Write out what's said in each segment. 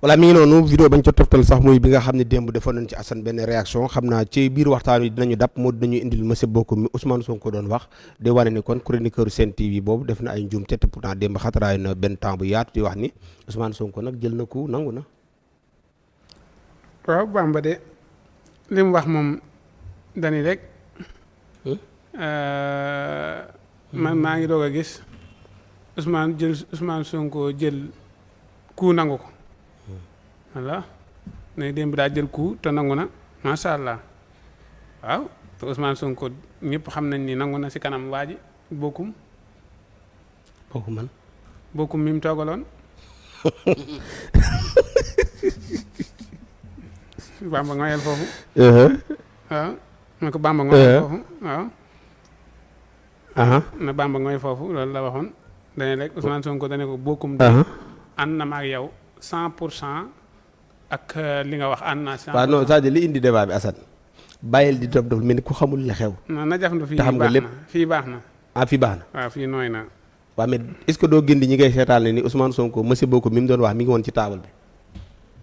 voilà mi ngi noonu vidéo bañ ca toftal sax muy bi nga xam ne démb defoon nañ ci Assane benn réaction xam naa ci biir waxtaan wi dinañu dab moo dinañu indil monsieur Bocoum mi Ousmane Sonko doon wax di wane ni kon chroniqueur Sen TV boobu def na ay njuum te pourtant démb xataraay na benn temps bu yaatu di wax ni Ousmane Sonko nag jël na ku nangu na. waaw Bamba de li mu wax moom dani rek man maa ngi doog a gis Ousmane Sonko jël ku nangu ko voilà ne démb daa jël ku te nangu na macha allah waaw te Ousmane Sonko ñëpp xam nañ ni nangu na si kanam waa ji Bocoum man Bocoum mi mu toogaloon Bamba ngoyal foofu waaw na ko Bamba ngoyal foofu waaw na Bamba ngoy foofu loolu la waxoon dane rek Ousmane Sonko dane ko Bocoum de ànd na ma ak yow 100% ak li nga wax ànd naa si. waaw non c'est-à-dire li indi débat bi Assane bàyyil di dof dof mel ni ku xamul la xew. non na jafandu fii xam nga lépp fii baax na. ah fii baax na. waaw fii nooy na. waaw mais est-ce que doo gindi ñi ngay seetaan ne ni Ousmane Sonko monsieur Bocoum mi mu doon wax mi ngi woon ci taabal bi.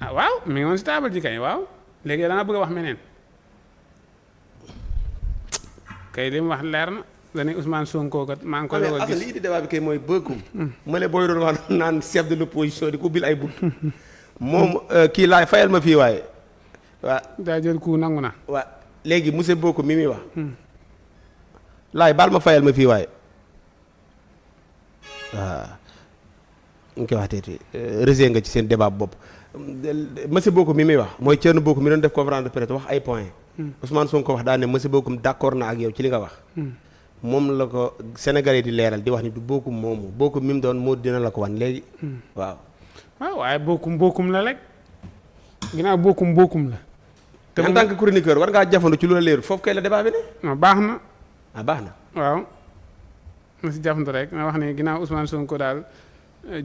ah waaw mi ngi woon si taabal ji kay waaw léegi da nga bëgg a wax meneen kay li mu wax leer na dañuy Ousmane Sonko kat maa ngi koy doog a gis. li indi débat bi kay mooy Bocoum. ma booy doon wax naan chef de l'opposition di ko bil ay bunt moom kii laay fayal ma fii waaye. waa daa jël ku nangu na. waa léegi monsieur Bocoum mi muy wax. laay baal ma fayal ma fii waaye. waaw ñu koy wax teeti resé nga ci seen débat bopp monsieur Bocoum mi muy wax mooy Thierno Bocoum mi doon def conférence de presse wax ay points. Ousmane Sonko wax daal ne monsieur Bocoum d'accord na ak yow ci li nga wax. moom la ko Sénégalais di leeral di wax ni du Bocoum moomu Bocoum mi mu doon moo dina la ko wan léegi. waaw. waaw waaye Bocoum la rek ginnaaw Bocoum la. te en tant que chroniqueur war ngaa jafandu ci lu la leer foofu kay la débat bi ne. non baax na. ah baax na. waaw na si jafandu rek ma wax ne ginnaaw Ousmane Sonko daal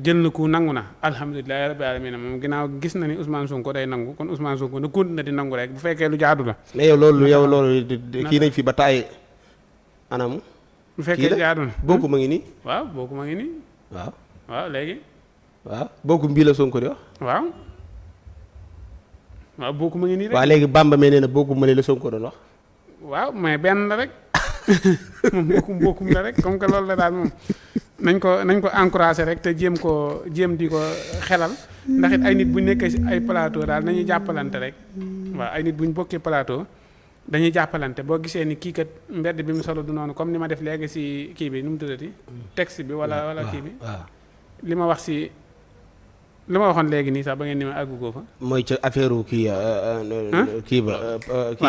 jël na ku nangu na alhamdulilah rabbil alamin moom ginnaaw gis na ni Ousmane Sonko day nangu kon Ousmane Sonko na continué di nangu rek bu fekkee lu jaadu la. mais yow loolu kii nañ fi ba taay anam. bu fekkee jaadu na Bocoum a ngi nii. waaw Bocoum a ngi nii. waaw léegi. waaw Bocoum bii la Sonko di wax. waaw Bocoum a ngi nii rek. waaw léegi Bamba mee nee na Bocoum ma ne la Sonko doon wax. waaw mais benn la rek moom Bocoum la rek comme que loolu la daal moom nañ ko encouragé rek te jéem di ko xelal ndax it ay nit bu ñu nekkee si ay plateau daal nañuy jàppalante rek waaw ay nit bu ñu bokkee plateau dañuy jàppalante boo gisee ni kii kat mbedd bi mu solo du noonu comme ni ma def léegi si kii bi nu mu tuddati texte bi wala kii bi li ma wax si li ma waxoon léegi nii sax ba ngeen ni ma àggu ko fa. mooy ca affaire kii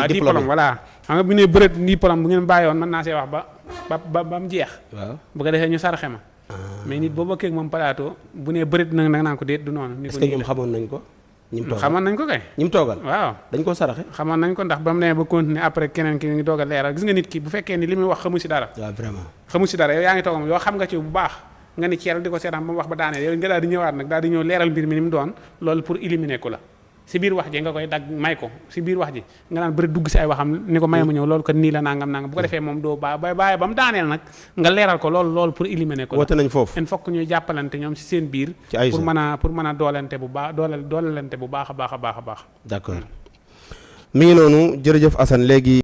diplôme voilà xam nga bu ñu nee bëreet diplôme bu ngeen bàyyi woon mën naa see wax ba mu jeex. waaw bu ko defee ñu sarxe ma. mais nit boo bokkee ak moom plateau bu nee bëreet nag naan ko déet du noonu. ni ko est-ce que ñoom xamoon nañ ko. xamoon nañ ko kay. ñi mu toogal waaw dañ koo saraxe. xamoon nañ ko ndax ba mu nee ba continuer après keneen ki ngi doog a leeral gis nga nit ki bu fekkee ni li muy wax xamu si dara. waaw vraiment xamu si dara yow yaa ngi toog yoo xam nga ci bu baax nga ni Thiel di ko seetaan ba mu wax ba daanee yow nga daal di ñëwaat nag daal di ñëw leeral mbir mi ni mu doon loolu pour éliminer ko la si biir wax ji nga koy dagg may ko si biir wax ji nga naan bëri dugg si ay waxam ni ko may mu ñëw loolu kat nii la nangam bu ko defee moom doo bàyyi ba mu daaneel nag nga leeral ko loolu pour éliminer ko la. woote nañ foofu il faut que ñuy jàppalante ñoom si seen biir pour mën a doolante bu baax doolelante bu baax a baax a baax a baax. D'accord mi ngi noonu jërëjëf Assane léegi